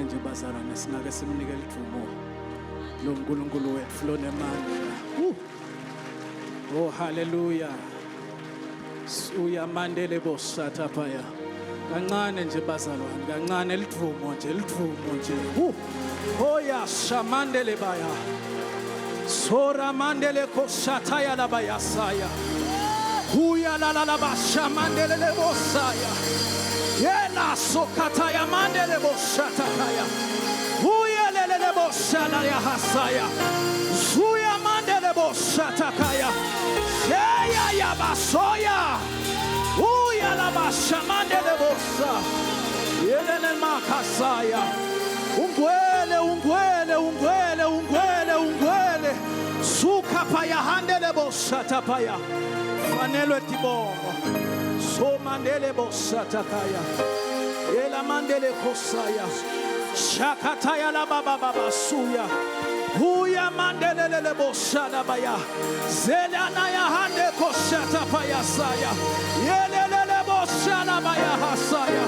nje bazalwane singake simnikele ithumo lo nkulunkulu wethu lo nemandla. Oh hallelujah. Uyamandele bosatha phaya. Kancane nje bazalwane, kancane lithumo nje. Oh ya shamandele baya. Sora mandele kosataya la baya saya. Huya la la bashamandele le bosaya. Yena sokataya mandele bosatakaya. Huya le bosala ya hasaya. Suya mandele bosatakaya. Ya basoya. Huya la bashamandele bosa. Yele makasaya. Ungwele. Suka paya handele bosatapaya. Fanelo tibongo. So mandele bosatakaya. Ela mandele kosaya. Shakataya la baba suya. Huya mandele le bosada baya. Zelana ya hande kosatapaya saya. Yele le bosada baya hasaya.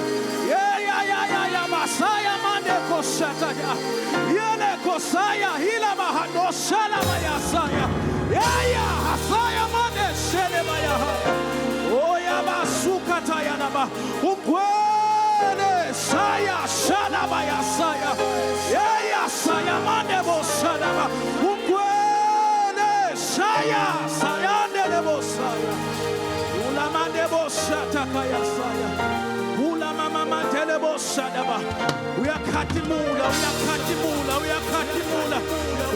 Ya masaya mande kosataya. Yele kosaya hila mahado shala baya saya. Ya hasaya mande shele baya haya. Oya basukata ya naba. Ungwele saya shala baya saya. Ya saya mande bosada ba. Ungwele saya nele bosaya. Ula mande bosata kaya saya. Ula mama mantele bosada ba. Uyakatimula.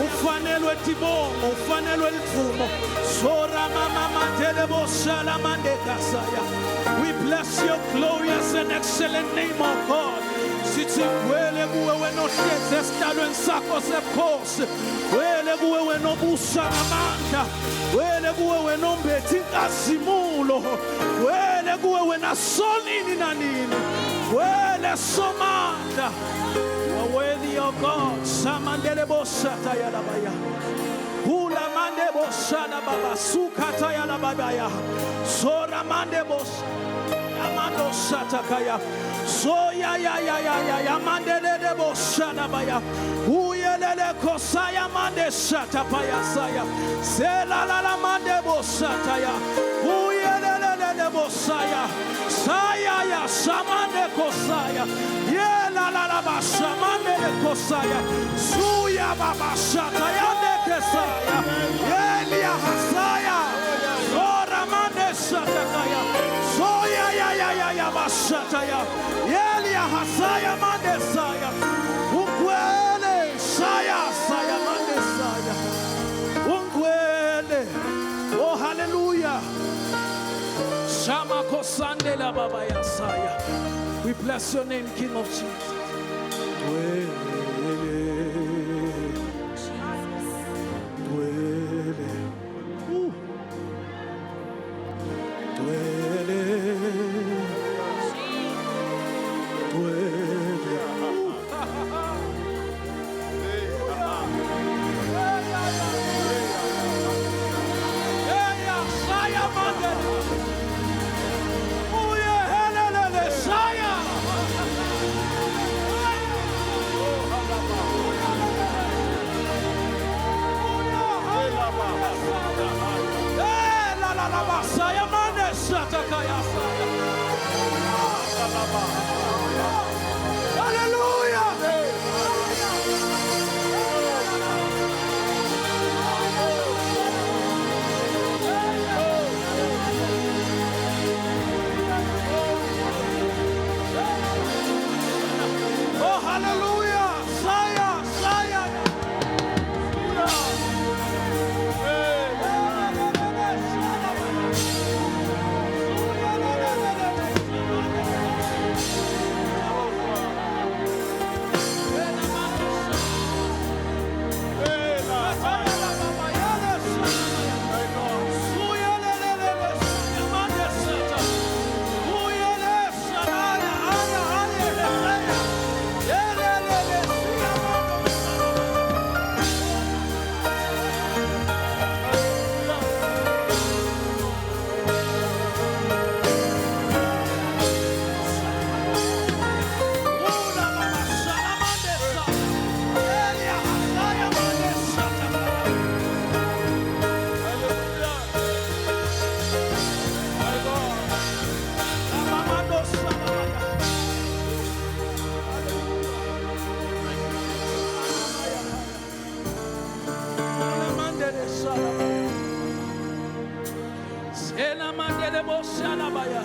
Ufanelwe tibongo, ufanelwe lithumo. Sora mama mantele bosala mande kasaya. We bless your glorious and excellent name, O God. Sithi kwele kuwe wena ohlezi esihlalweni sakho sebukhosi. Kwele kuwe wena obusa ngamandla. Kwele kuwe wena ombethi inkazimulo. Kwele kuwe wena sonini nanini. Kwele somandla. You are worthy, O God. Samandele bosata ya labaya. Hula mande bosada baba sukata ya labaya. Sora mande bosada. Amando satakaya. So ya mandele de bosada baya. Uyelele kosaya mande satapaya saya. Sela la mande bosataya. Uyelele de bosaya. Saya ya samande kosaya. Yela la basamande de kosaya. Suya baba sataya de kesaya. Yelia hasaya. Ora mande satakaya. Ya bashataya. Yelia hasaya mande saya. Ungwele saya mande saya. Ungwele. Oh hallelujah. Shama kosande la baba ya saya. We bless your name, King of Jesus. mandele boshana baya.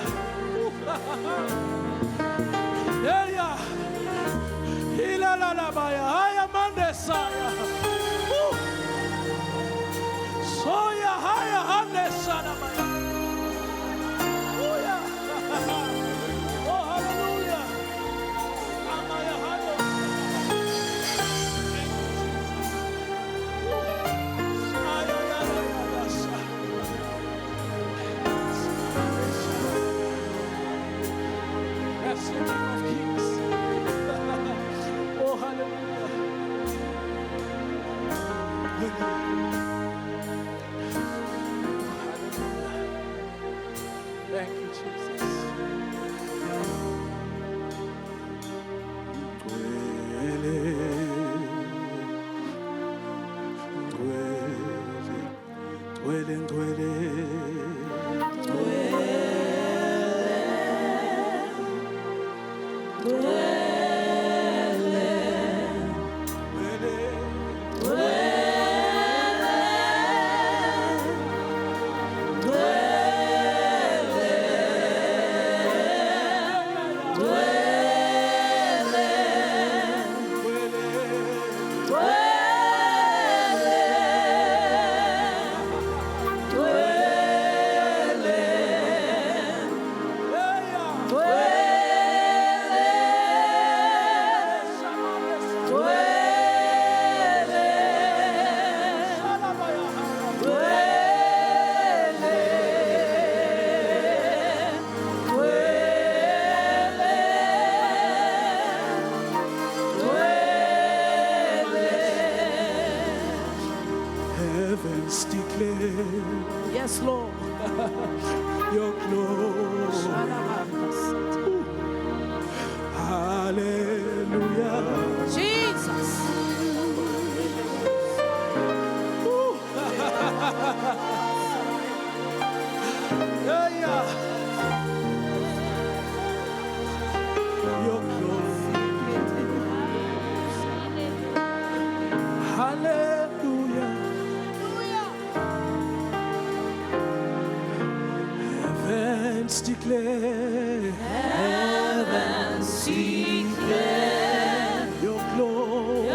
Yeah. Ila la la baya. Haya mande saya. Soya haya hande sana baya. Oh, hallelujah. Amaya hando. That's the King of Kings. Oh, hallelujah. Thank you, Jesus. Heavens declare, yes, Lord, your glory. Hallelujah. Jesus. Yeah. Your glory. Hallelujah. Heavens declare, your glory,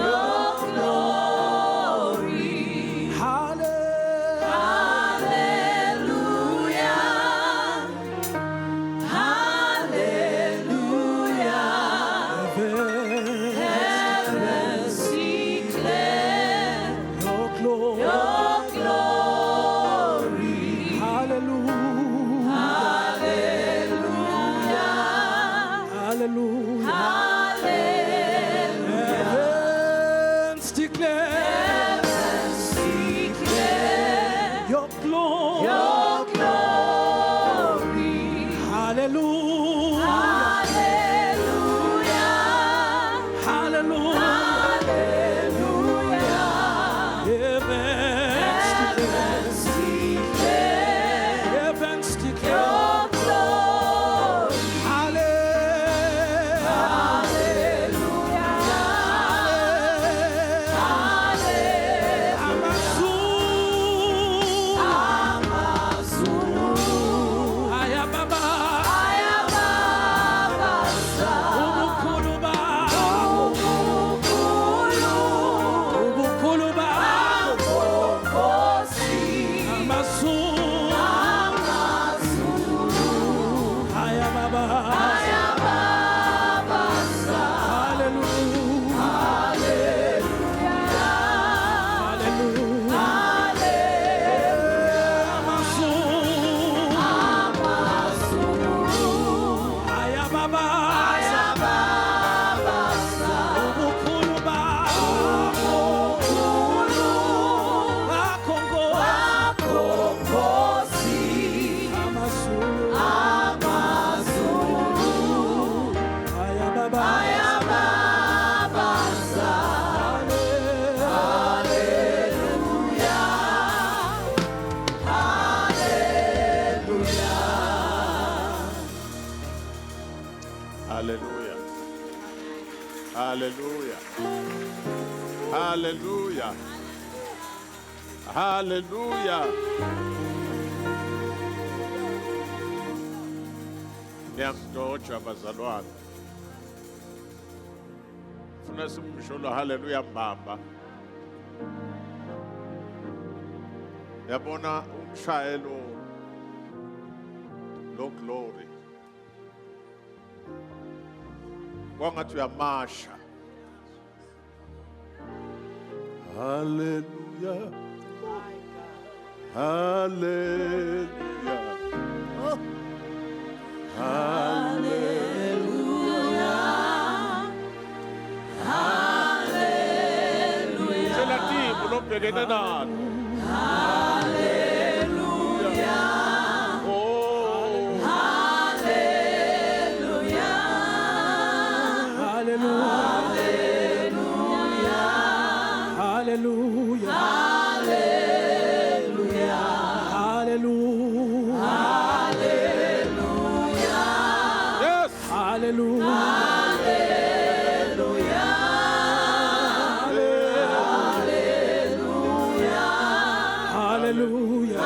Hallelujah. Hallelujah. Hallelujah. Niyamdoja bazalwane. Funa simsho lo haleluya mbamba. Yabona umshayelo lo glory. Kwangathi uyamasha. Hallelujah. Hallelujah. Hallelujah. Hallelujah. Sela timu lobhekene nalo. Hallelujah. Oh. Hallelujah. Hallelujah. Hallelujah. Hallelujah. Yes. Hallelujah. Hallelujah.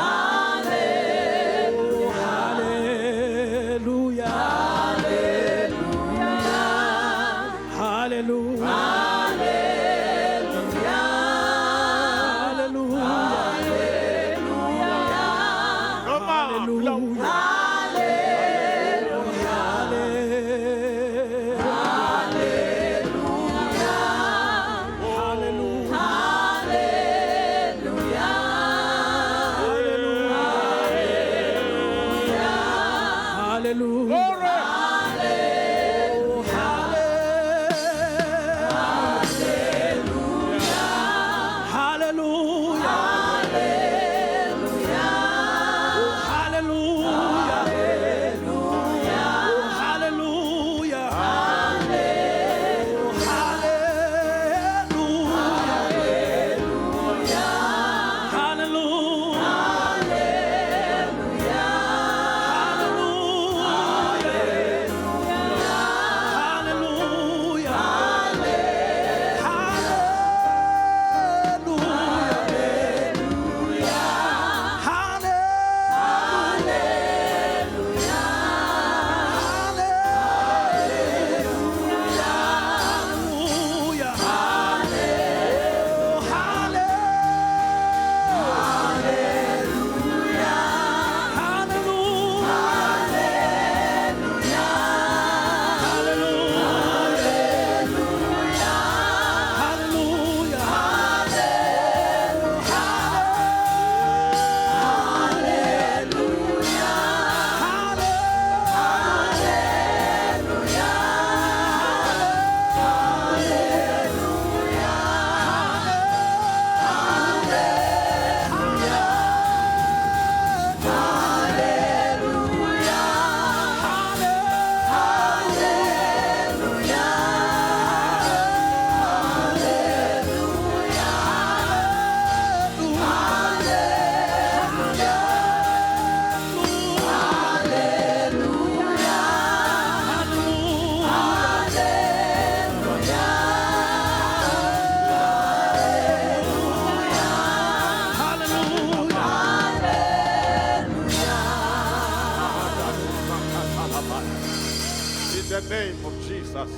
In the name of Jesus.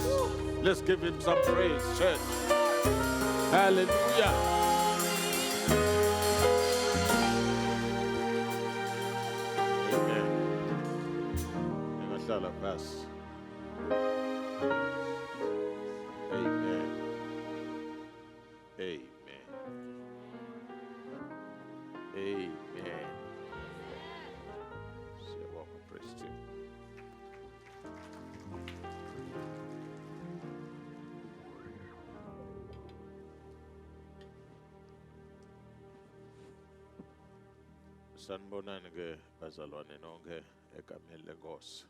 Let's give him some praise, church. Hallelujah. Amen. Ningahlala phasi. Amen. Amen. Amen. Siyabonga, praise team. Sanibonani ke bazalwane nonke egameni lenkosi.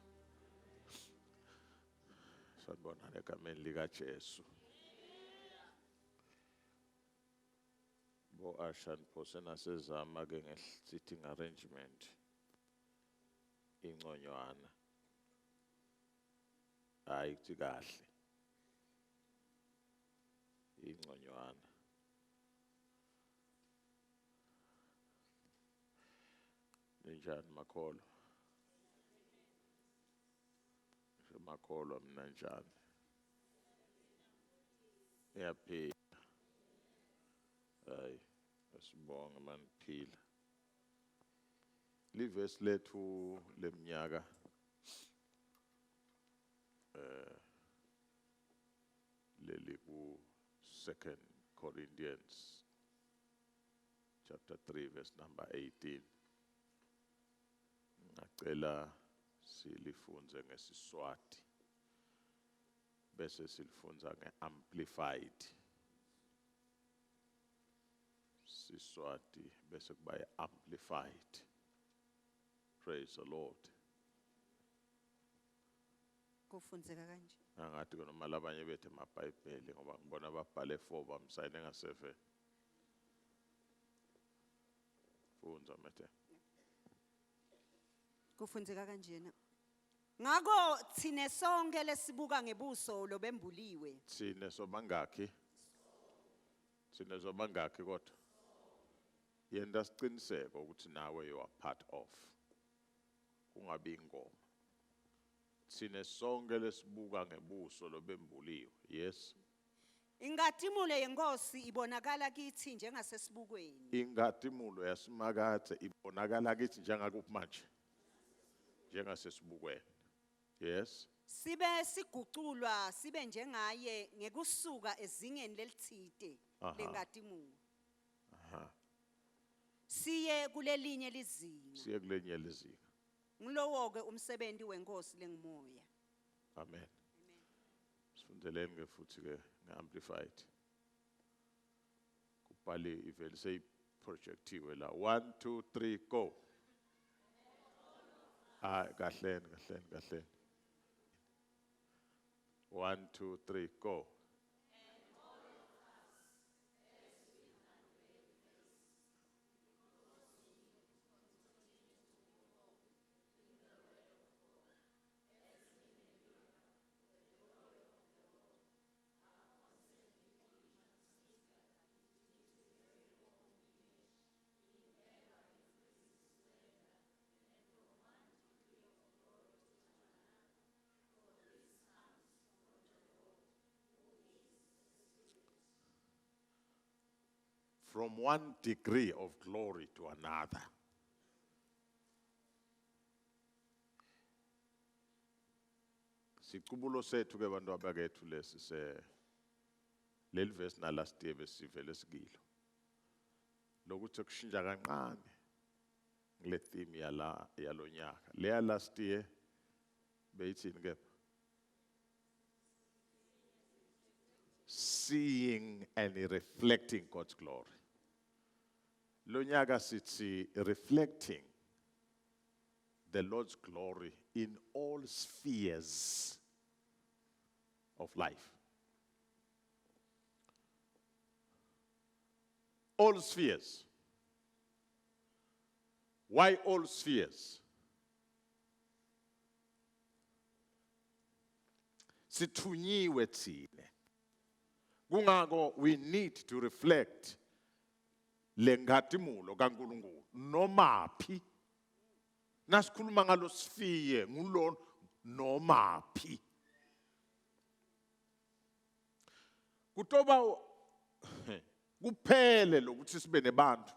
Sanibonani egameni likaJesu. Bo Ashan phose nasezama ke nge-sitting arrangement inconywana. Hayi kuthi kahle. Inconywana. Ninjani makholo? makholwa mina njani iyaphila hayi asibonge maniphila livesi lethu leminyaka leli ku 2 Corinthians chapter 3 verse number 18 ngacela silifunze ngeSiswati bese silifunza ngeamplified Siswati bese kuba amplified. Praise the Lord. Kufunzeka kanje. Angathi noma labanye bethe amaBhayibheli ngoba ngibona babhale 4 bamsayine ngasefe. Funza methe. Kufunzeka kanjena. Ngako thine sonke lesibuka ngebuso lobembuliwe. Sine sobangaki? Sine sobangaki kodwa? Yenda siqiniseko ukuthi nawe you are part of. Kungabi ingoma. Sine sonke lesibuka ngebuso lobembuliwe. Yes. Ingatimulo yenkosi ibonakala kithi njengasesibukweni. Ingatimulo yasimakathe ibonakala kithi njengakuphi manje? Njengasesibukweni. Yes. Sibe siguculwa sibe njengaye ngekusuka ezingeni lelithide lengatimulo. Aha. Siye kulelinye lizinga. Siye kulelinye lizinga. Ngilowo ke umsebenzi wenkosi lengimoya. Amen. Sifundeleni ke futhi ke ngeamplified. Kubhali iveli sey projectiwe la 1 2 3 go. Kahleni. 1 2 3 go. From one degree of glory to another. Sikubulo sethu ke bantu abakethu lesi se leli verse na last year besivele sigilo. Lokuthi kushintsha kancane ngile theme yalonyaka. Leya last year beyithini ke? Seeing and reflecting God's glory. Lonyaka sithi reflecting the Lord's glory in all spheres of life. All spheres. Why all spheres? Sithunyiwe thine. Kungako we need to reflect lengatimulo kaNkulunkulu nomaphi. Nasikhuluma ngalo sphere ngulo nomaphi. Kutoba kuphele lokuthi sibe nebantu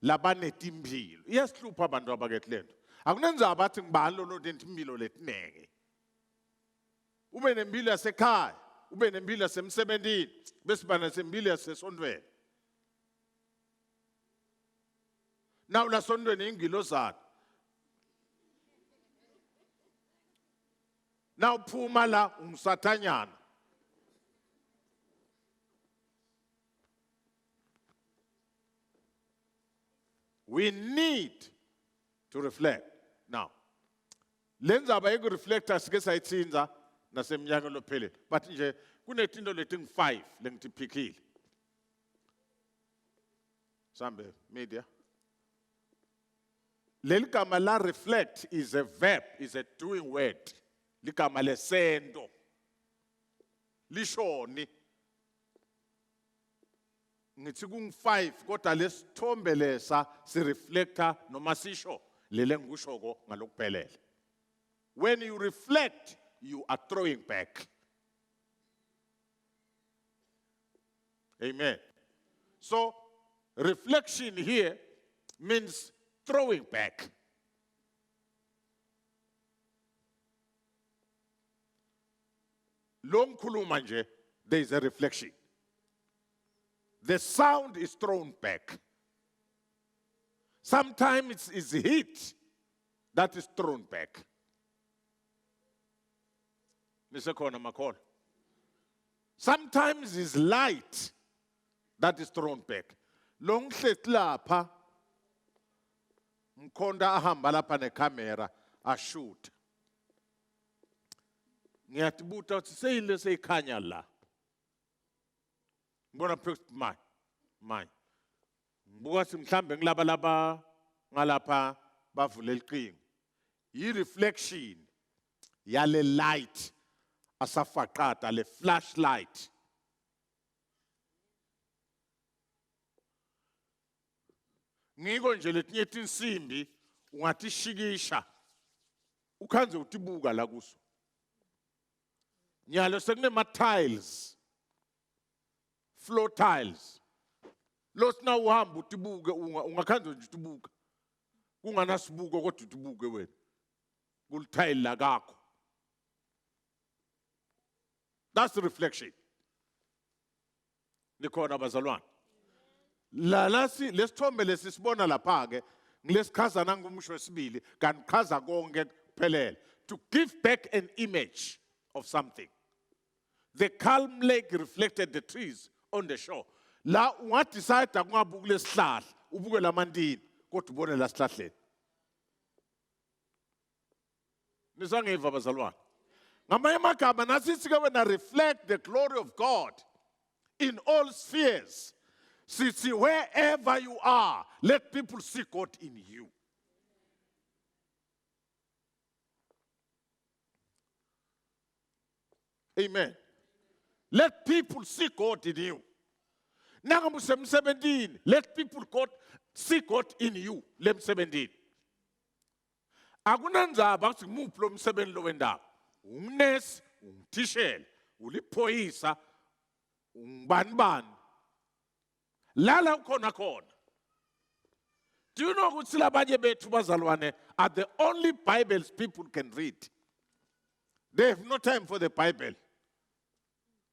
labanetimpilo. Iyasihlupha abantu abakethu lento. Akunenza abathi ngibani lo netimpilo letinenge. Ube nempilo yasekhaya, ube nempilo yasemsebenzini, bese bana sempilo yasesondweni. Now la sondweni ingilozana. Now phuma la umsathanyana. We need to reflect. Now, lenza abayiku reflector sike sayitsinza nasemnyaka lophelele. But nje kunetinto leting 5 lengitiphikile. Sambe media. Leligama la reflect is a verb, is a doing word. Ligama lesento. Lishoni. Ngithi kung 5 kodwa lesithombelesa si reflector noma sisho lele ngikushoko ngalokuphelele. When you reflect you are throwing back. Amen. So, reflection here means throwing back. Long khuluma nje, there is a reflection. The sound is thrown back. Sometimes it's heat that is thrown back. Sometimes it's light that is thrown back. Long lapha mkhonda ahamba lapha necamera ashoot. Ngiyatibuta uthi seyile seyikhanya la. Ngibona phezu manje. Ngibuka ukuthi mhlambe ngilaba ngalapha bavule iqingo. Yi reflection yale light asafaqata le flashlight. Ngiko nje letinye insimbi ungatishikisha ukhanze utibuka la kuso. Nyalo sekune tiles, floor tiles. Losina uhamba utibuke ungakhanze nje utibuka. Kunganasibuko kodwa utibuke wena. Kultile la kakho. That's the reflection. Nikhona bazalwane. Lesithombe lesisibona lapha ke ngilesichaza nangumusho wesibili kanchaza konke kuphelele. To give back an image of something. The calm lake reflected the trees on the shore. La ungadecide kungabuki lesihlahla ubuke lamandini kodwa ubone la sihlahleni. Nisangeva bazalwane. Ngamanye amagama nasithi ke wena reflect the glory of God in all spheres. See, wherever you are, let people see God in you. Amen. Let people see God in you. Nangamusem 17, let people see God in you. Lem 17. Akunanzaba ukuthi ngimuphi lo msebenzi lo wendawo. Ungnesi, ungtishela, uliphoyisa, ungbanibani. Lala ukhona khona. Do you know ukuthi labanye bethu bazalwane are the only Bibles people can read? They have no time for the Bible.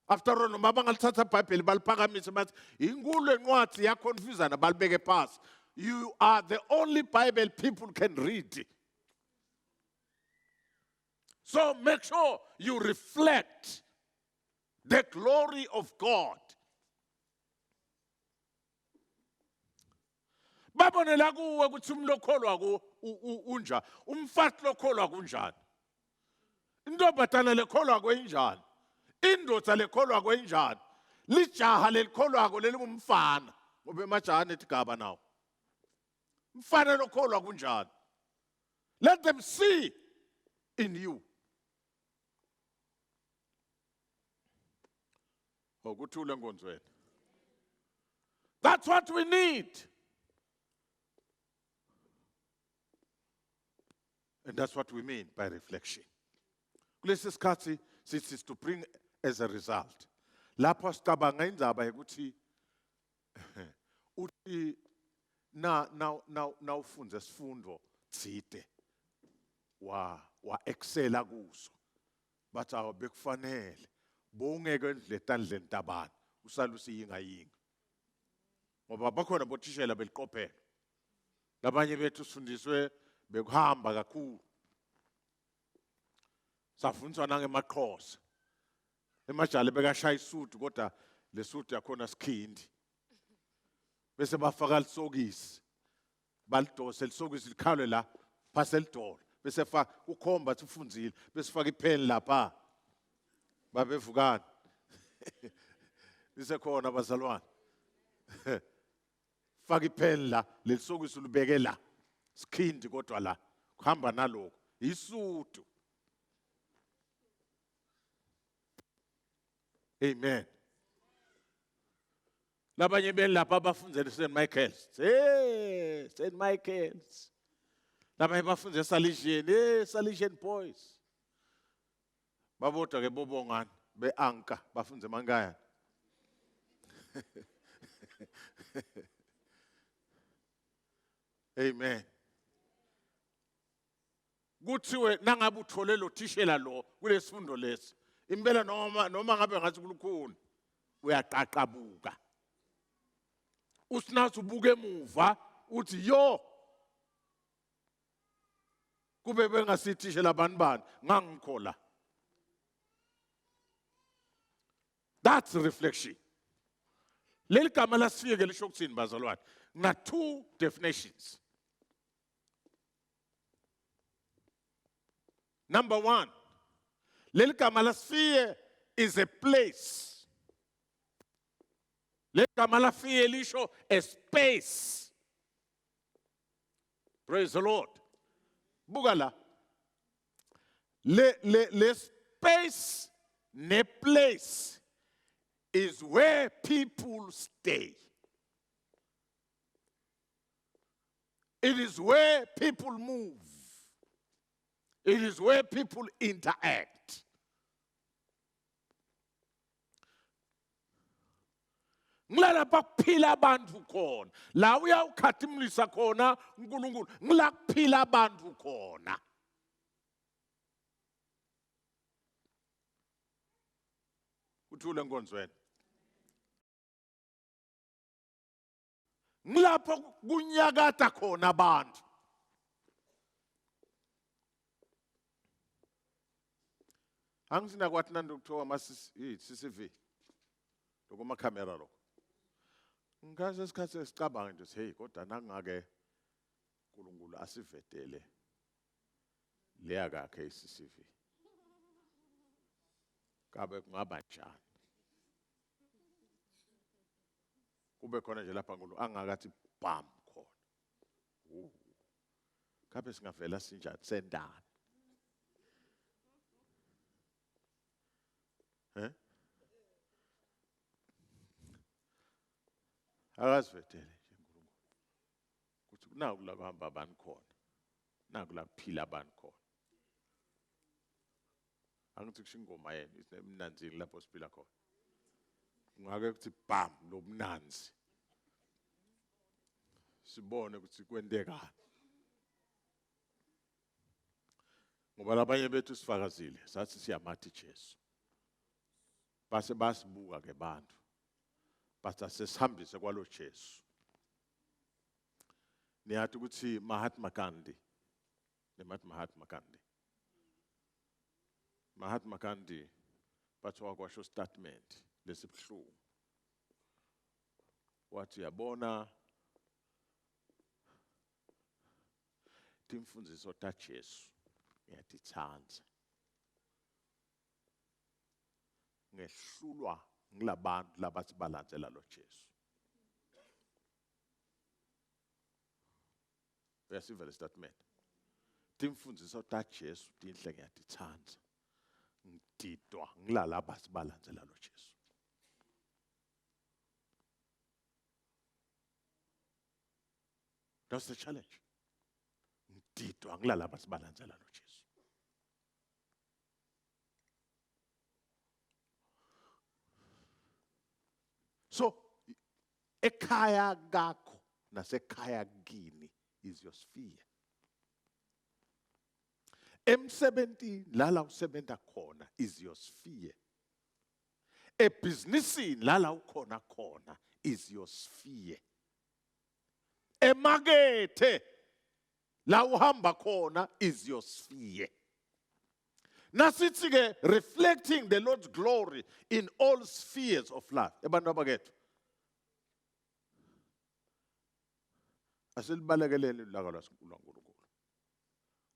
After all, noma bangalithatha Bible baliphakamise bathi inkulu encwadi yaconfusana balibeke phansi. You are the only Bible people can read. So make sure you reflect the glory of God. Babonela kuwe ukuthi umlokholwa ku unja, umfathi lokholwa kunjani. Intombazana lekholwa kwenjani. Indoda lekholwa kwenjani. Lijaha lekholwa lelingumfana. Ngoba emajaha netigaba nawo. Mfana lokholwa kunjani. Let them see in you. Okuthula nkonzweni. That's what we need. And that's what we mean by reflection. Kulesi sikhathi sithi to bring as a result. Lapho sicabanga indaba ukuthi uthi na ufunze sifundo tsite wa excela kuso. Bathi awubekufanele bongeke endletandleni tabani usala usiyinga yinga. Ngoba bakhona bothishela beliqophela. Labanye bethu sifundiswe bekuhamba kakhulu. Safundiswa nangeMaqhosa. Emajale bekashaya isudu kodwa lesudu yakhona sikhindi. Bese bafaka lisokisi. Balidose lisokisi likhalwe la phase lidolo. Bese fa ukhomba ukuthi ufunzile. Bese faka ipen lapha. Babevukana. Bese khona bazalwane. Faka ipen la lesokisi ulibeke la. Sikhindi kodwa la kuhamba naloko isudu. Amen. Labanye belapha abafundzele St. Michael's. St. Michael's. Labanye bafundzele Salesian. Salesian boys. Baboda ke bobongani beanka bafunze mangaya. Amen. Kuthiwe nangabe uthole lo thishela lo kulesifundo lesi. Impela noma ngabe ngathi kulukhuni uyaqaqabuka. Usinathi ubuke emuva uthi yo kube bengasithishela bani ngangikhola. That's reflection. Leli gama lasifike lisho ukuthini bazalwane? Na two definitions. Number one, leli gama lasifike is a place. Leli gama lasifike lisho a space. Praise the Lord. Buka la. Le space ne place is where people stay. It is where people move. It is where people interact. Ngilala pakuphila abantu khona. La uyawukhathimlisa khona uNkulunkulu. Ngila kuphila abantu khona. Uthule nkonzweni. Ngilapho kunyakata khona abantu. Angisina kwathi nando kuthiwa CCTV. Lokuma camera lokho. Ngase isikhathi esicabanga nje hey kodwa nangake uNkulunkulu asivetele leya kakhe iCCTV. Kabe kungaba njani? Kube khona nje lapha uNkulunkulu angakathi bam khona. Kabe singavela sinjani sendana? Akasivetele nje uNkulunkulu. Kuthi naku la kuhamba abantu khona. Naku la kuphila abantu khona. Angithi kusho ingoma yena isemnanzini lapho siphila khona. Ngake kuthi bam lobunanzi. Sibone ukuthi kwenteka. Ngoba labanye bethu sifakazile sathi siyamathi Jesu. Base basibuka ke bantu. Base sesihambise kwalo Jesu. Niyathi ukuthi Mahatma Gandhi. Mahatma Gandhi. Mahatma Gandhi bathiwa kwasho statement lesibhlungu. Wathi yabona timfundiso ta Jesu ngiyatithanda. Ngehlulwa ngilabantu labathi balandzela lo Jesu. Uyasiva le statement. Timfundiso ta Jesu tinhle ngiyatithanda. Ngididwa ngilala abathi balandzela lo Jesu. That's the challenge. Ngididwa ngilala abathi balandzela lo Jesu. So, ekhaya kakho nasekhaya kini is your sphere. Emsebentini lala usebenta khona is your sphere. Ebhizinisini lala ukhona khona is your sphere. Emakethe la uhamba khona is your sphere. Nasithi ke reflecting the Lord's glory in all spheres of life. Ebantu abakethu. Asilibalekele ilaka lwaSinkulunkulu.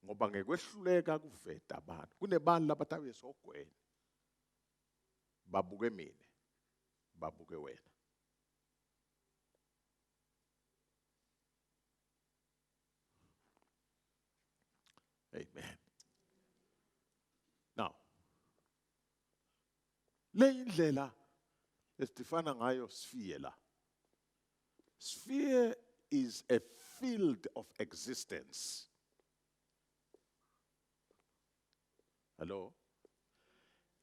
Ngoba ngekwehluleka kuveta abantu. Kunebantu labathawe sogwena. Babuke mina. Babuke wena. Amen. Now, le indlela esifana ngayo sphere la. Sphere is a field of existence. Hello?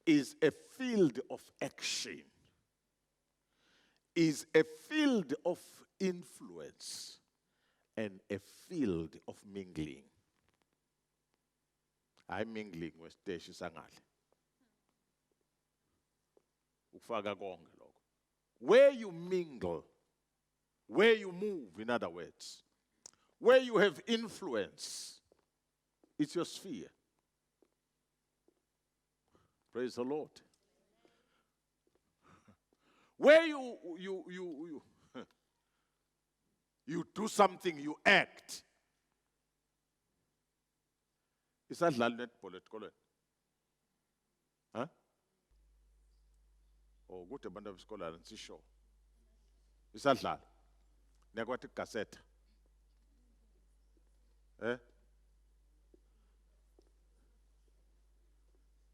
is a field of action, is a field of influence, and a field of mingling. I'm mingling with Teshi Sangali. Ufaka konke lokho. Where you mingle, where you move, in other words, where you have influence, it's your sphere. Praise the Lord. Where you do something, you act. Is that netball at Colin? Huh? Oh, good to band of scholar and see show. Is that lad? Negative cassette. Eh?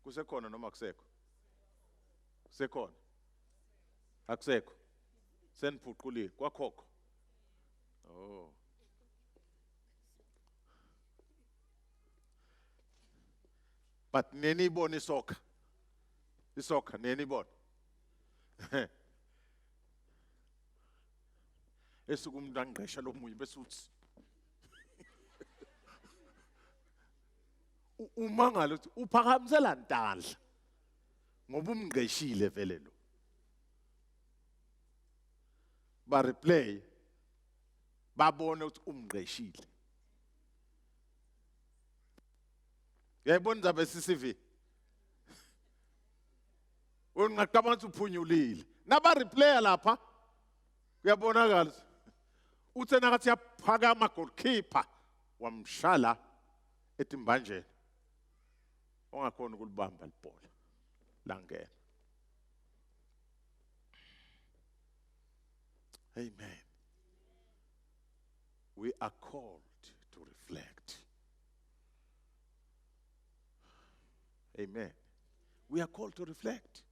Kusekona noma kuseko? Sekona. Akuseko. Seniphuqulile kwakhokho. Oh. But neni bone isoka. Isoka neni bone. Esukumuntu angqesha lo munye bese uthi umangalo uthi uphakamisela ntandla ngoba umngqeshile vele lo. Ba replay babone ukuthi umngqeshile. Yayibona zabe CCV. Ungaqabanga ukuthi uphunyulile. Naba replay lapha uyabonakala. Uthe nakathi yaphakama goalkeeper wamshala etimbanjeni. Ongakhona ukulibamba libhola langena. Amen. We are called to reflect. Amen. We are called to reflect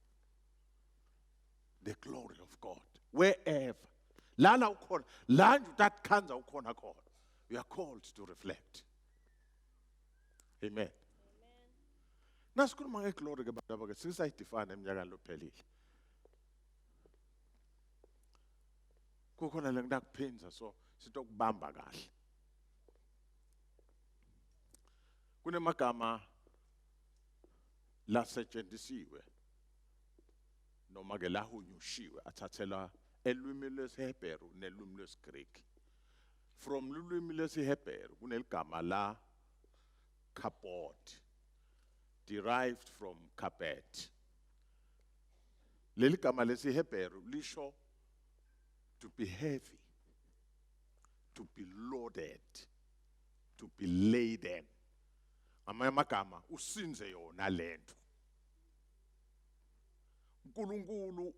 the glory of God. Wherever. Lana ukhona, lanju that kanza ukhona khona. We are called to reflect. Amen. Nasikhuluma ngeglory ke bantu abake sisayidefine eminyakeni lophelile. Kukhona le ngakuphinza so sitokubamba kahle. Kunemagama lasetshenzisiwe noma ke lahunyushiwe athathelwa elwimi lwesiHebheru nelwimi lwesiGreek. From lulwimi lwesiHebheru kuneligama la kabod, derived from kabet. Leli gama lesiHebheru lisho to be heavy, to be loaded, to be laden. Amanye amagama usinze yona lento. uNkulunkulu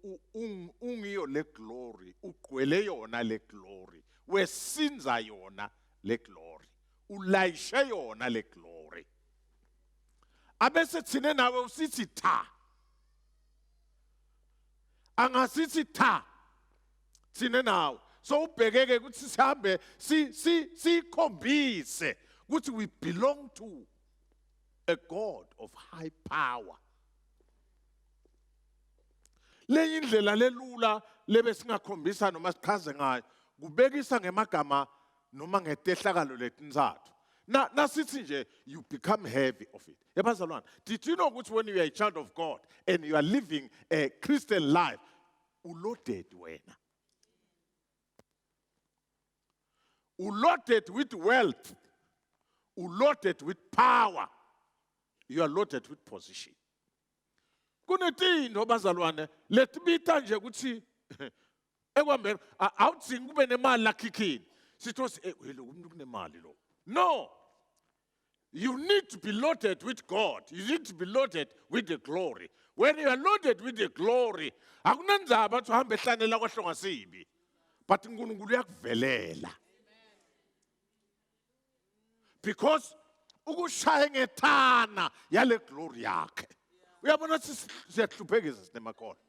ungiyo le glory, ugqwele yona le glory, wesinza yona le glory, ulayishe yona le glory. Abese thine nawe usithi tha. Angasithi tha. Thine nawe. So ubhekeke ukuthi sihambe sikhombise ukuthi we belong to a God of high power. Le indlela lelula lebe singakhombisa noma sichaze ngayo kubekisa ngemagama noma ngetehlakalo letinzathu. Nasithi nje you become heavy of it. Yabazalwane, did you know ukuthi when you are a child of God and you are living a Christian life, uloaded wena. Loaded with wealth, loaded with power, you are loaded with position. Kunetinto bazalwane letibita nje ukuthi ekwambeni awudzingi kube nemali lakhikhini sithi lo umuntu kunemali lo. No, you need to be loaded with God. You need to be loaded with the glory. When you are loaded with the glory, akunandzaba ukuthi uhambe ehlanela kwahlonga sibi, but uNkulunkulu uyakuvelela. Because ukushaya ngethana yale glory yakhe. Uyabona siyahluphekisa sinemakhona.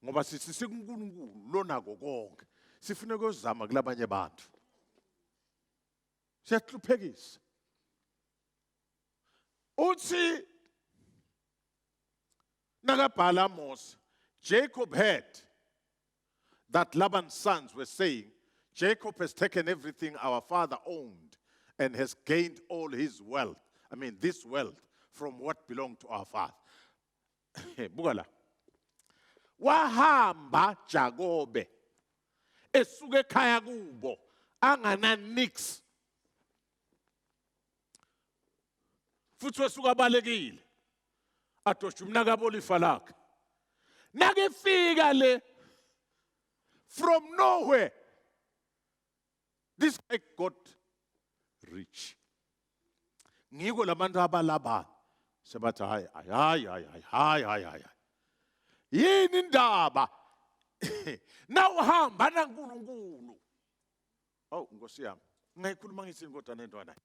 Ngoba sithi sikuNkulunkulu lonako konke. Sifune ukuzama kulabanye abantu. Siyahluphekisa. Uthi nakabhala Amos, Jacob heard that Laban's sons were saying, Jacob has taken everything our father owned and has gained all his wealth. I mean, this wealth from what belonged to our father. Buka la. Wahamba Jakobe esuke ekhaya kubo angana nix. Futhi wesuka balekile. Atosha umnaka bolifa lakhe. Nakefika le from nowhere. This guy got rich. Ngiko labantu abalaba sebathi hayi. Yini indaba? Nawuhamba naNkulunkulu. Oh Nkosi yami, ngayikhuluma ngisini kodwa nentwana.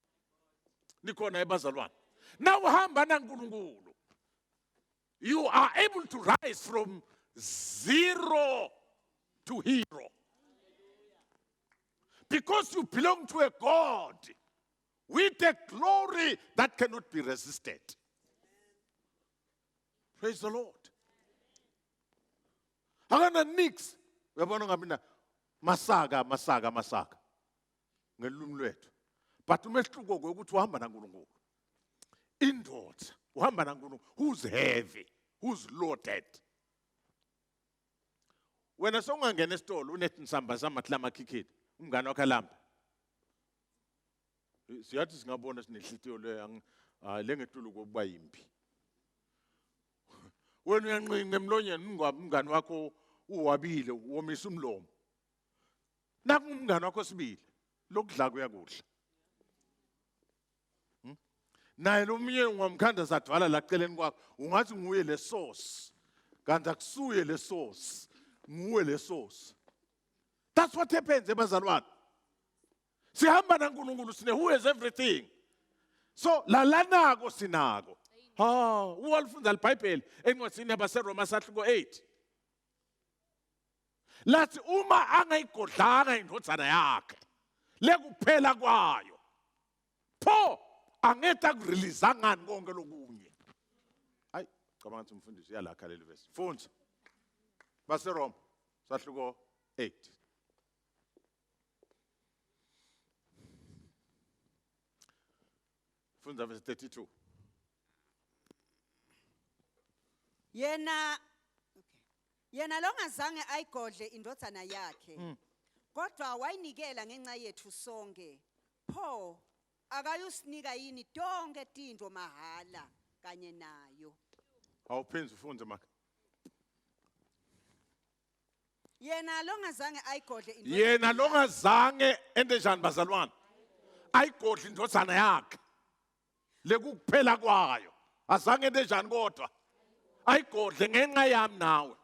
Nikhona ebazalwane. Nawuhamba naNkulunkulu. You are able to rise from zero to hero. Because you belong to a God with a glory that cannot be resisted. Praise the Lord. Akana nix. Uyabona ngamina masaga. Ngelumi lwethu. But umehluko ukuthi uhamba naNkulunkulu. Indoda uhamba naNkulunkulu who's heavy, who's loaded. Wena songangena esitolo unethi nsamba zamaklama khikhini. Umngane wakhe alamba. Siyathi singabona sinehlitiyo le lengetulu kokuba yimpi. Wena uyanqinqa emlonyeni umngane wakho uwabile womisa umlomo. Naku umngane wakho sibili lokudla kuyakudla. Naye lomunye ungomkhanda sadwala la celeni kwakho ungathi nguye le sauce. Kanti akusuye le sauce. Nguwe le sauce. That's what happens ebazalwane. Sihamba naNkulunkulu sine who has everything. So lalanako sinako. Uwalifunda iBhayibheli encwadini yabaseRoma 8. Lathi uma angayigodlanga indodana yakhe lekuphela kwayo. Pho angeta kurelease ngani konke lokunye. Hayi, cabanga ukuthi umfundisi uyalakha leli verse. Fundza. baseRoma 8. Fundza verse 32. Yena longazange ayigodle indodana yakhe. Kodwa wayinikela ngenxa yethu sonke. Pho akayusinika yini tonke tinto mahala kanye nayo. Awuphenza ufunze maka. Yena longazange ende njani bazalwane? Ayigodle indodana yakhe. Lekukuphela kwayo. Azange ende njani kodwa? Ayigodle ngenxa yami nawe.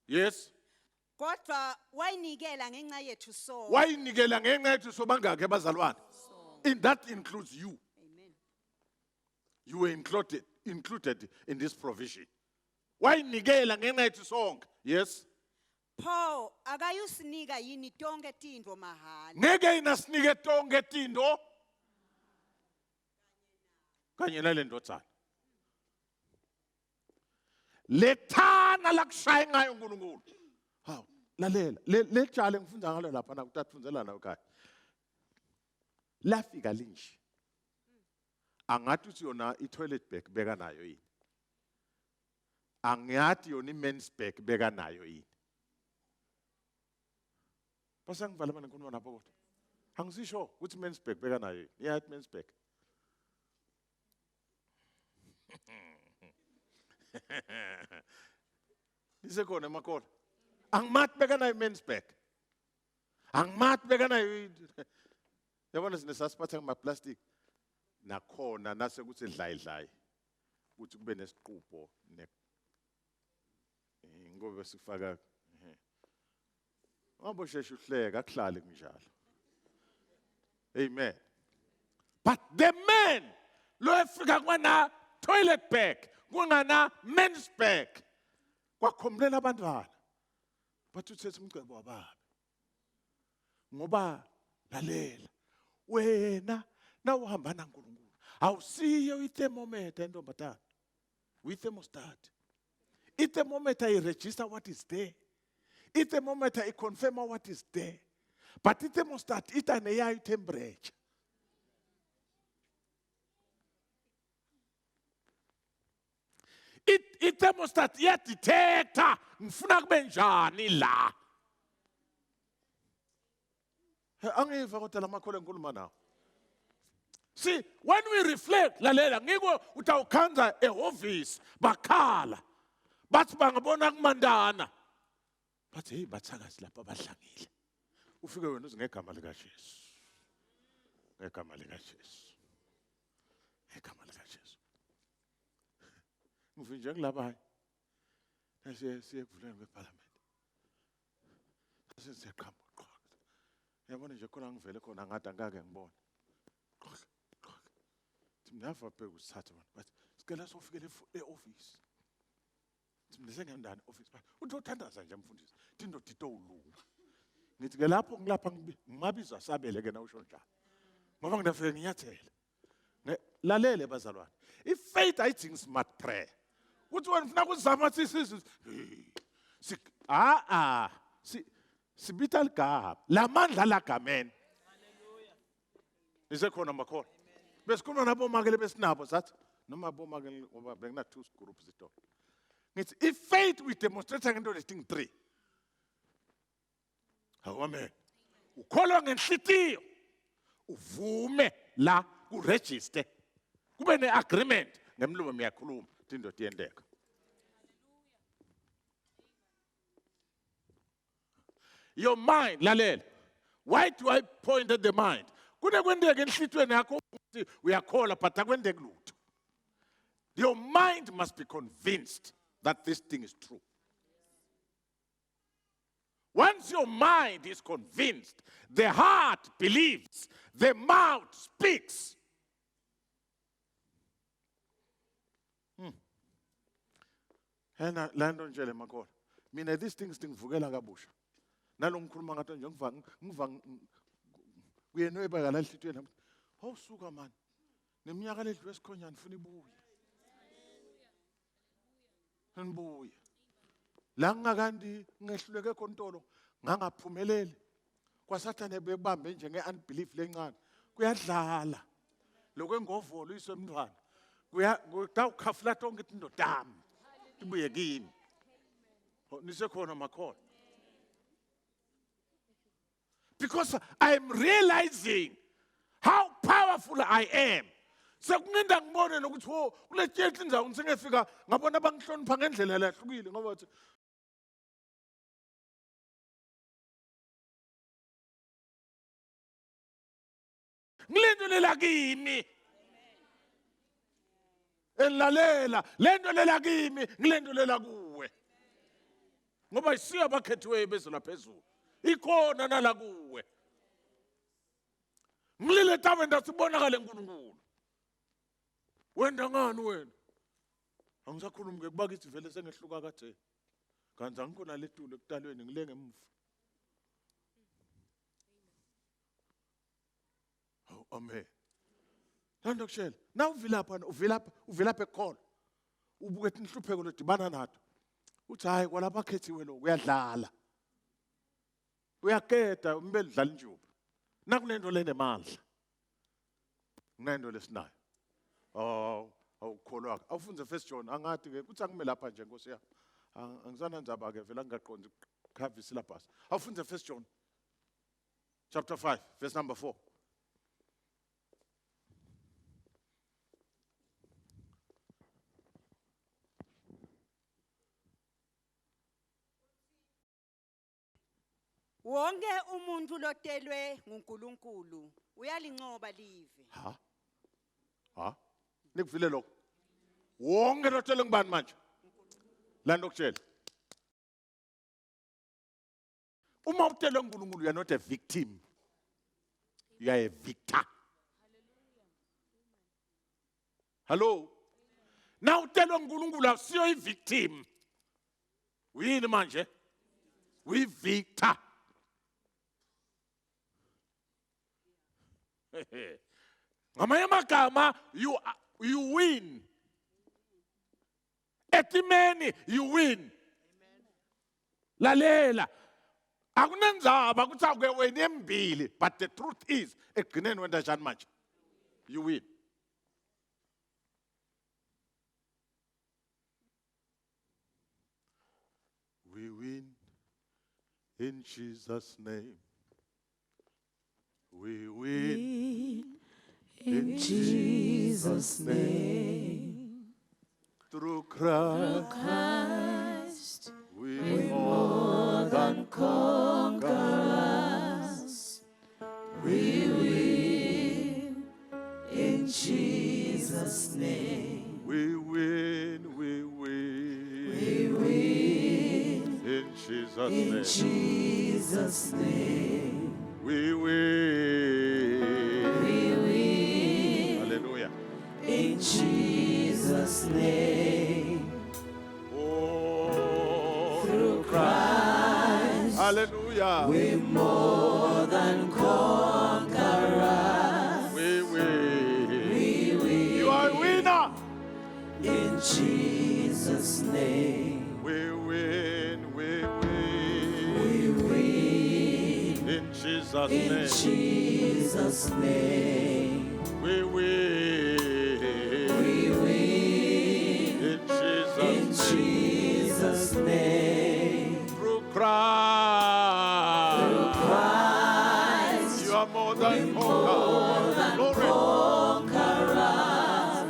Yes. Kodwa wayinikela ngenxa yethu sonke. Wayinikela ngenxa yethu sobangakhe bazalwane. And that includes you. Amen. You were included in this provision. Wayinikela ngenxa yethu sonke. Yes. Pho akayusinika yini tonke tinto mahala. Ngeke inasinike tonke tinto kanye nale ndodzana. Lethana lakushaya ngayo uNkulunkulu. Hawu, lalela. Le tshale ngifunda ngalo lapha na kutafundzela nawe ekhaya. Lafika linje. Angathi uthi yona i-toilet bag beka nayo yini. Angathi yona i-men's bag beka nayo yini. Basangivala mana ngikhuluma napho kodwa. Angisisho ukuthi men's bag beka nayo yini. Yeah, men's bag. Nisekhona emakhona. Angimathi beka nayo men's bag. Angimathi beka nayo. Yabona sinesasiphatha ngama-plastic. Nakhona nase kuthi dlayi. Ukuthi kube nesiqupho ngoba sifaka Ngabosheshe uhleka akuhlale kunjalo. Amen. But the man lo efika kwana toilet bag, kungana men's bag. Kwakhombela abantwana. Bathi uthethe umcebo wababe. Ngoba lalela. Wena na uhamba naNkulunkulu. Awusiyo ithermometer entombatana. Uyithermostat. I-thermometer i-register what is there. I-thermometer i-confirm what is there. But i-thermostat ita-neyayo temperature. I-thermostat iyadetector ngifuna kube njani la. Angiva kodwa lamakhola enkuluma nawo. See, when we reflect, lalela, ngiko utawukhanza ehhovisi, bakhala. Bathi bangabona kumandana. Bathi hey bathakazi lapha abahlangile. Ufike wena uze ngegama lika Jesu. Ngegama lika Jesu. Ngegama lika Jesu. Ngivinje ngilapha. Siye kuvuleni kweParliament. Sesiqhamuka. Yabona nje khona ngivele khona ngathi angake ngibone. Never pay with Saturn, but scale us off the office. The second office, but who don't understand jam fundis? Tindo tito lu. Nit gelapo nglapang mabiza sabele again ocean. Mamang the friend yatel. Lalele bazalwan. If faith I think smart prayer. What one now was Zamatis? Sibital gap. La man la kamen. Is a corner macor. Bes kuna na bomagele bes nabo that no ma bomagele over bring na two groups it up. It's if faith we demonstrate into the thing 3. Amen. Ukholwa ngenhlitiyo uvume la ku register. Kube ne agreement ngemlumo miyakhuluma tindo tiyendeka. Your mind lalela. Why do I point at the mind? Kune kwendeke enhlitweni yakho uyakhola but akwendeki lutho. Your mind must be convinced that this thing is true. Once your mind is convinced, the heart believes, the mouth speaks. Hena lando njele makhola. Mina these things ngivukela kabusha. Nalo ngikhuluma ngathi nje ngiva kuyenweba kala enhlitweni. Awusuka man. Neminyaka ledlule esikhonyana ufuna ibuye. Ngibuye. La ngakandi ngehluleke kontolo ngangaphumeleli. KwaSathane bebambe nje ngeunbelief lencane. Kuyadlala. Lokwengovolo iswe emntwana. Kuyawukhafula tonke into dami. Ibuye kimi. Nisekhona makhona. Because I'm realizing how powerful I am. Sekunginda ngibone nokuthi wo kule tsheti indzawo ngisengefika ngabona bangihlonipha ngendlela lehlukile ngoba uthi ngilendolela kimi. Elalela lendolela kimi ngilendolela kuwe. Ngoba isiya bakhethiwe bezela phezulu. Ikhona nala kuwe. Ngilile tawe ndasibonakala eNkulunkulu. Wenda ngani wena? Angisakhulumi ngekubakithi vele sengehluka kade. Kanti angikhona letulo ekutalweni ngilenge emva. Oh amen. Lando kushela. Na uvilapha ekhona. Ubukethe inhlupheko lodibana nato. Uthi hayi kwalapha khethiwe lo uyadlala. Uyaketa umbeli dlala injuba. Nakunento lenemandla. Kunento lesinayo. Awukholwa. Awufunze first John angathi ke kuthi angime lapha nje Nkosi yami. Angizana ndzaba ke vela ngaqondi cover syllabus. Awufunze first John chapter 5 verse number 4. Wonke umuntu lotelwe nguNkulunkulu uyalincoba live. Ha? Nikuvile lokho. Wonke lotelwe ngubani manje? Lando kutshela. Uma utelwe nguNkulunkulu you are not a victim. You are a victor. Hello? Now utelwe nguNkulunkulu asiyo i-victim. Uyini manje? We victor. Ngamanye amagama you win. etimeni you win. Lalela. Akunenzaba ukuthi ake wena embili, but the truth is ekugcineni wena njani manje? You win. We win in Jesus' name. We win in Jesus' name. Through Christ, we more than conquerors. We win in Jesus' name. We win, we win. We win in Jesus' name. In Jesus' name. We win. We win. Hallelujah. In Jesus' name. Oh, through Christ. Hallelujah. We more than conquerors. We win. We win. You are a winner. In Jesus' name. We win. We win. We win. In Jesus' name. In Jesus' name. We win. We win. In Jesus' name. Through Christ. Through Christ. You are more than conquerors.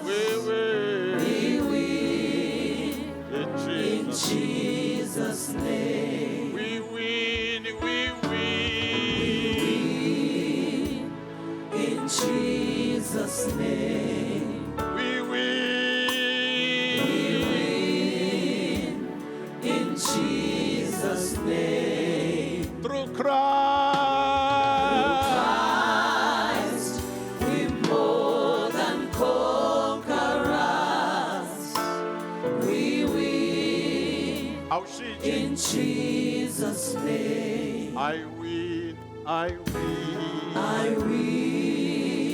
We win. We win. In Jesus' name. We win. We win. In Jesus' name. We win. We win. In Jesus' name. Through Christ. We more than conquerors. We win. In Jesus' name. I win. I win. I win.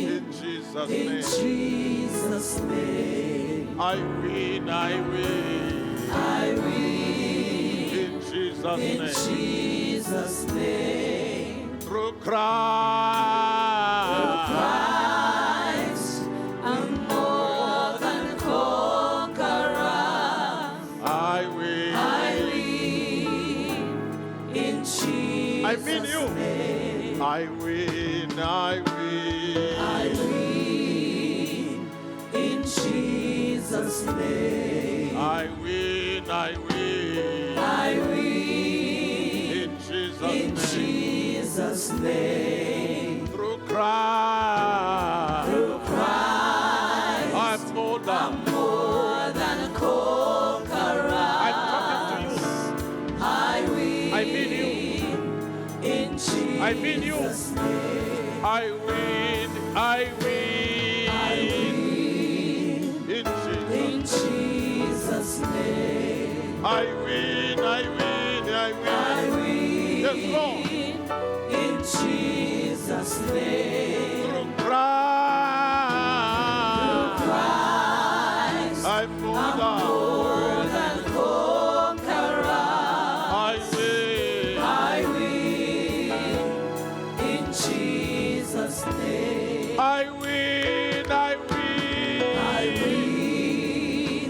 In Jesus' name. In Jesus' name. I win. I win. I win. In Jesus' name. In Jesus' name. Through Christ. Through Christ. I'm more than conqueror. I win. I win. In Jesus' I mean you. Name. I win. I win. I win. In Jesus' name. I win. I win. I win. In Jesus' name. In Jesus' name. Through Christ. Through Christ. I'm more than a conqueror. I'm talking to you. I win. I mean you. In Jesus' I mean you. Name. I win. I win. I win. In Jesus' name. I win. I win. I win. I win. Yes, Lord. In Jesus' name. Through Christ. Through Christ. I'm more than conqueror. I win. I win. In Jesus' name. I win. I win. I win.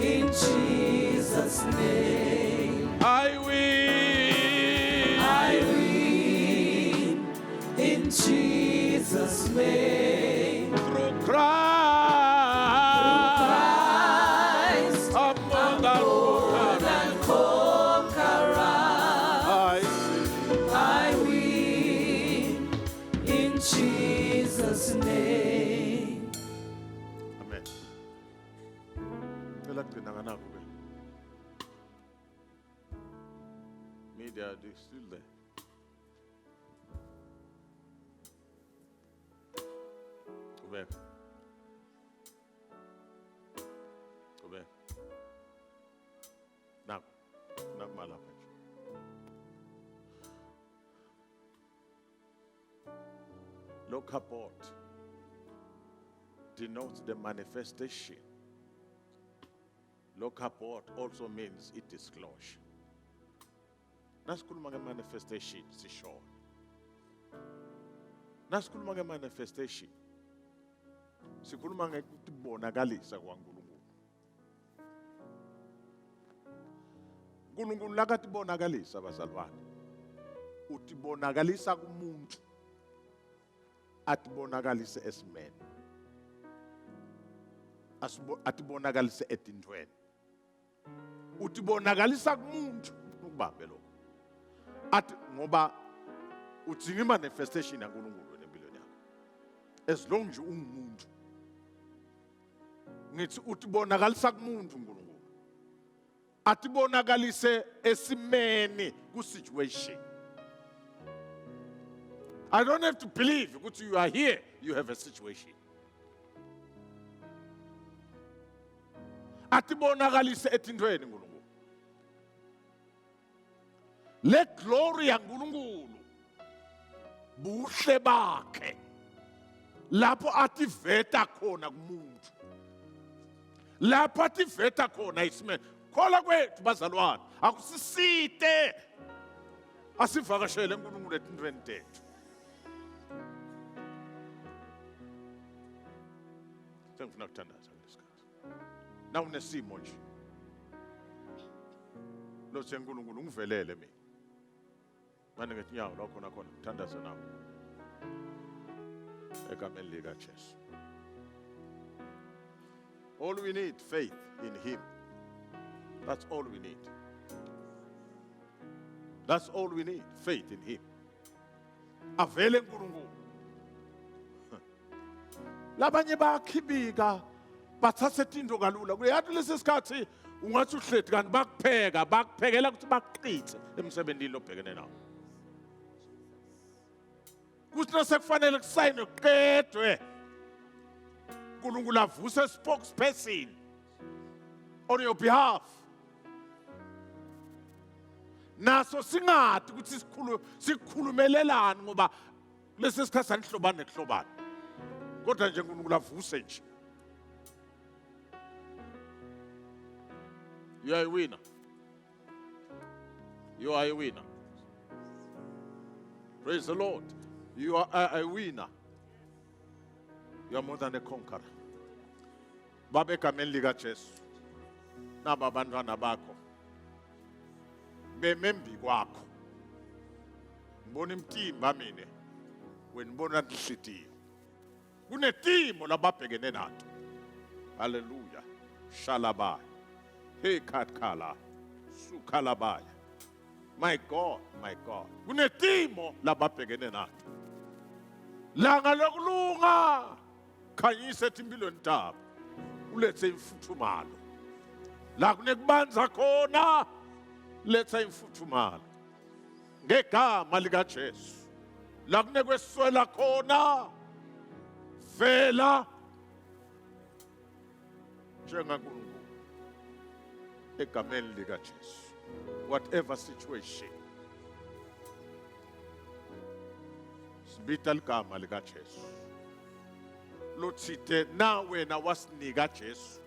In Jesus' name. I win. I win. In Jesus' name. Through Christ. I'm more than conqueror. I win. In Jesus' name. Amen. Media, they're still there. Go back. Go back. Now, not my lap. Local board denotes the manifestation Lokaport also means i-disclosure. Nasikhuluma nge-manifestation sisho. Nasikhuluma nge-manifestation sikhuluma ngekubonakalisa kwaNkulunkulu. uNkulunkulu lakatibonakalisa abazalwane. Utibonakalisa kumuntu. Atibonakalise esimene. Atibonakalise etintweni. Utibonakalisa kumuntu ukubambe lokho. Athi ngoba udinga manifestation yaNkulunkulu empilweni yakho. As long as ungumuntu. Ngithi utibonakalisa kumuntu uNkulunkulu. Atibonakalise esimene ku situation. I don't have to believe that you are here, you have a situation. Atibonakalise etintweni uNkulunkulu. Le glory yaNkulunkulu buhle bakhe lapho ativeta khona kumuntu. Lapho ativeta khona isimene. Khola kwethu bazalwane akusisite asivakashele uNkulunkulu etintweni tethu. Sengifuna ukuthandaza ngesikhathi. Na unesimo nje. Lo seNkulunkulu ungivelele mina. Manje ngithi nyawo la khona uthandaza nawe. Egameni lika Jesu. All we need faith in him. That's all we need. That's all we need, faith in him. Avele uNkulunkulu. Labanye bayakhibika bathathe into kalula. Kuyathi lesikhathi ungathi uhlethi kanti bakuphekela ukuthi bakuqithe emsebenzini lobhekene nawo. Kuthi nasekufanele kusayine qedwe. uNkulunkulu avuse spokesperson on your behalf. Naso singathi ukuthi sikhulumelelana ngoba lesi sikhathi sanihlobane nekuhlobana. Kodwa nje uNkulunkulu avuse nje. You are a winner. You are a winner. Praise the Lord. You are a winner. You are more than a conqueror. Babe egameni lika Jesu. Naba abantwana bakho. Bemembi kwakho. Ngibona imtimba mina. Wenibona inhliziyo. Kunetimo lababhekene nato. Hallelujah. Shalabaya. Hey katkala. Sukalabaya. My God, my God. Kunetimo lababhekene nato. Langa lokulunga. Khanyisa empilweni tabo. Ulethe imfuthumalo. La kunekubanza khona. Letha imfuthumalo. Ngegama lika Jesu. La kunekweswela khona. Vela. NjengaNkulunkulu. Egameni lika Jesu. Whatever situation. Sibita ligama lika Jesu. Lothite na wena wasinika Jesu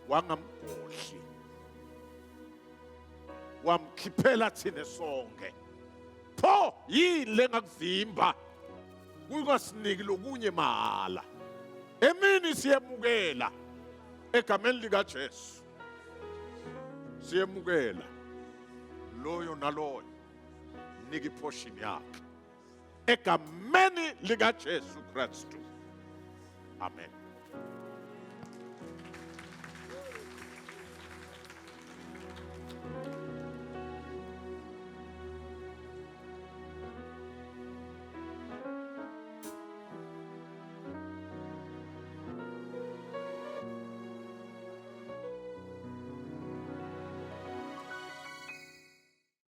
wangamgodli. Wamkhiphela thina sonke. Pho yini lengakuvimba? Kungasiniki lokunye mahala. Emini siyemukela egameni lika Jesu. Siyemukela loyo naloyo niki portion yakhe. Egameni lika Jesu Kristu. Amen.